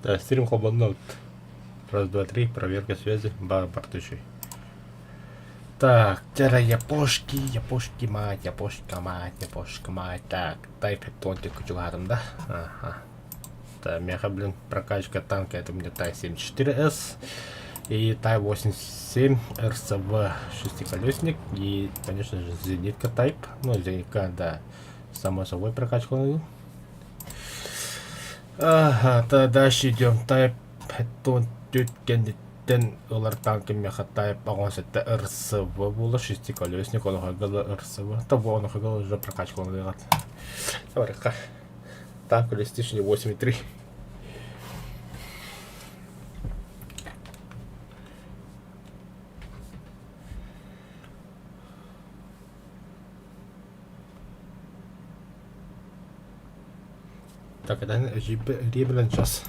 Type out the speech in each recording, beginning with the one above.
Да, стрим хлопнут. Раз, два, три, проверка связи, бортущий. Так, тера япошки мать, япошка мать. Так, тайп тонтик кучугаром, да? Ага. Так, меха, блин, прокачка танка, это у меня Тай-74С. И Тай-87 РСВ шестиколесник. И, конечно же, зенитка Тайп. Ну, зенитка, да, само собой прокачку найду. Ага, тогда дальше идем. Тайп тен олар танки меха Тайп агонсетте РСВ было шестиколесник, он хагал РСВ. Того он хагал уже прокачку найдет. Давай-ка. Танк листичный 8.3. Так, это ребелен час.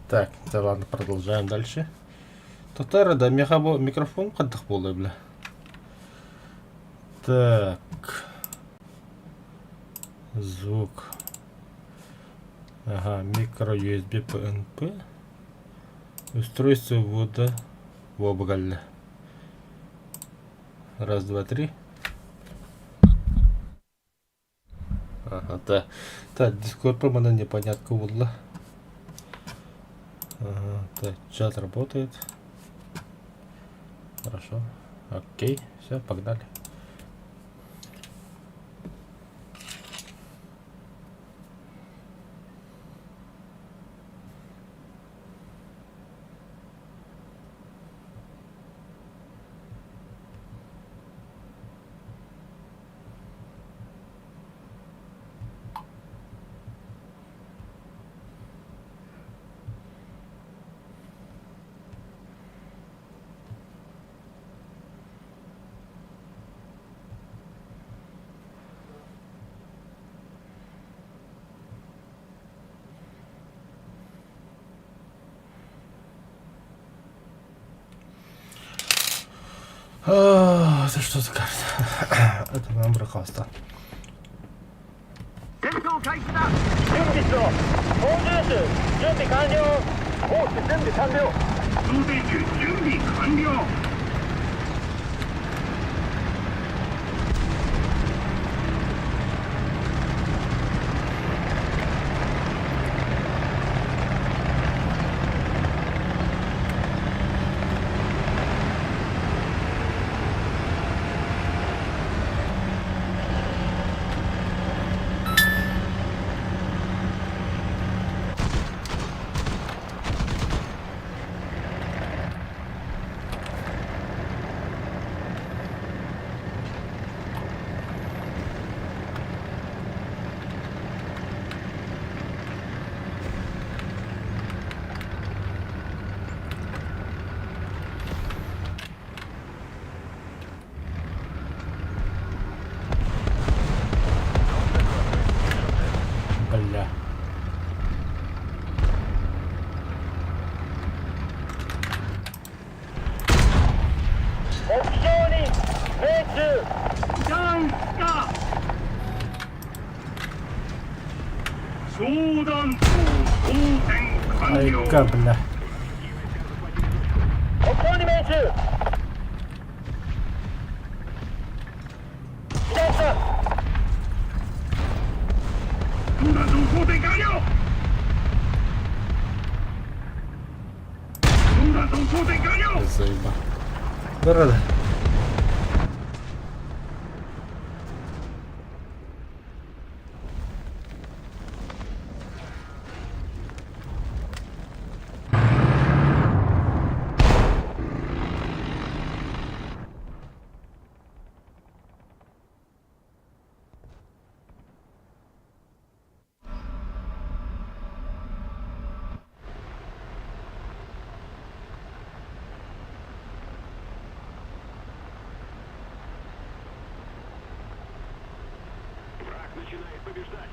Так, да ладно, продолжаем дальше. Татара, да, микрофон каддах болы, бля. Так. Звук. Ага, микро USB PNP. Устройство ввода в обгаль. Раз, два, три. Ага, да. Так, Discord по мне непонятно было. Ага, так, чат работает. Хорошо. Окей, все, погнали. Это что за карта? Это нам брахаста. 戦闘開始だ。準備しろ。操縦手準備完了。コース準備完了。操縦手準備完了。Бля.目標に命中。ダウンした相談と当選完 Ай, 了。 бля. 目標に命中。左下 Заїба. Дорога. Начинает побеждать.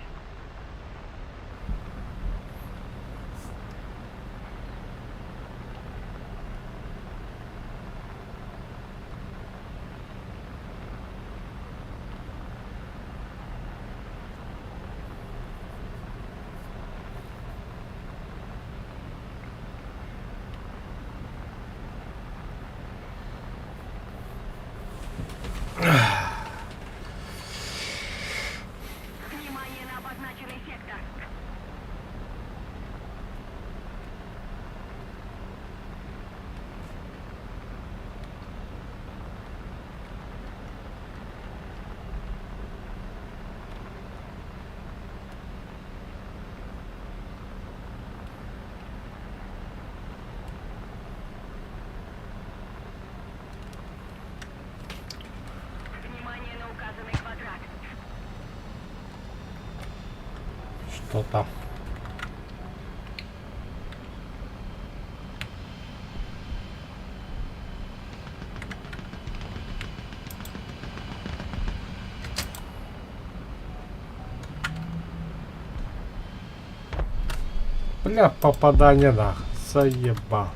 Внимание на обозначенный сектор. Внимание на указанный квадрат. Что там? Бля, попадание на. Заебал.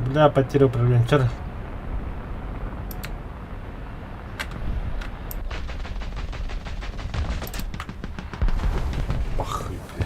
Бля, потерял управление. Чё? Пахы, бля.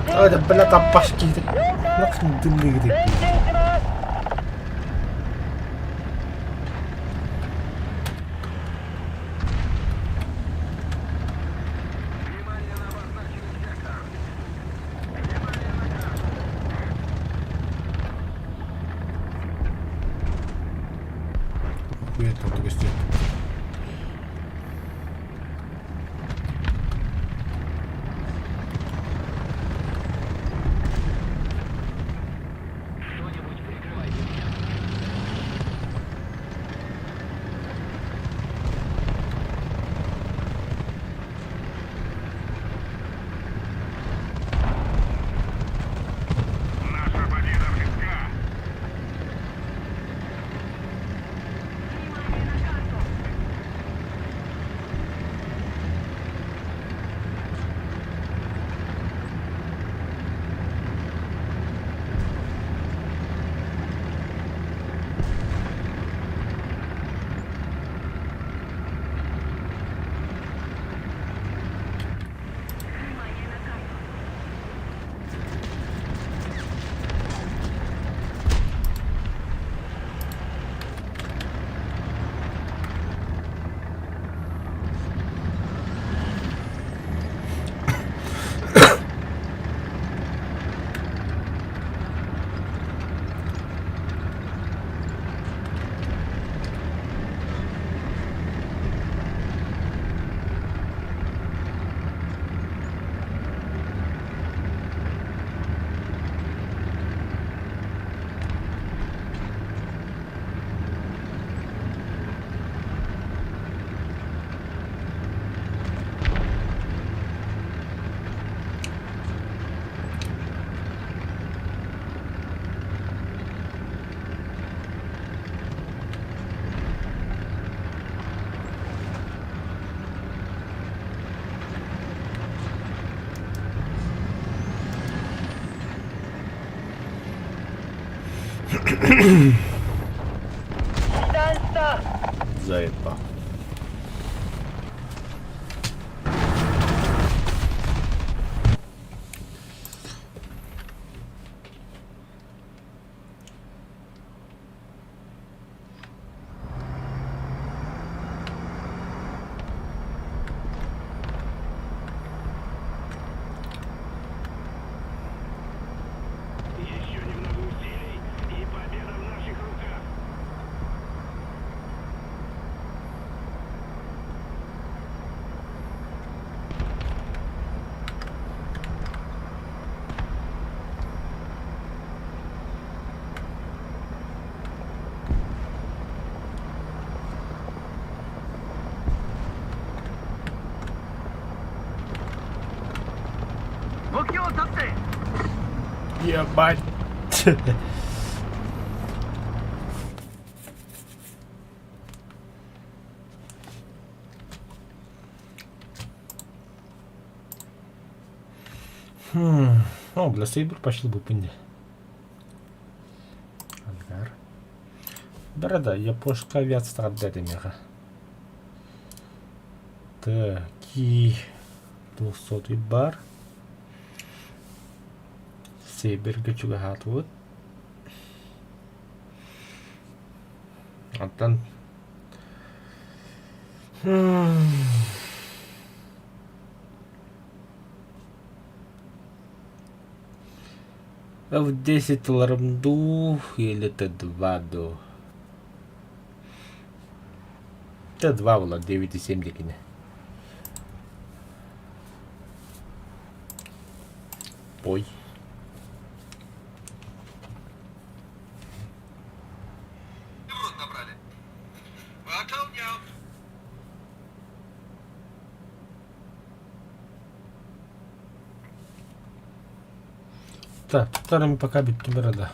あれ、ブラタッパシ聞いて。なんか、ドゥルグリ前進します 上と音がしてる。Наша победа близка. Внимание на карту. Внимание на карту. Заебал. Еще немного усилий, и победа в наших руках. Ебать. О, для Сейбр пошли бы пынди. Ангар. Да, я пошка авиация отдадимеха. Так, и 200 бар. Сейберге juga Hardwood. Антон. В 10 лармду или Т2 до. Т2 было 9,7 дикine. Ой. Набрали. Выполнял. Так, вторым пока бит киберда.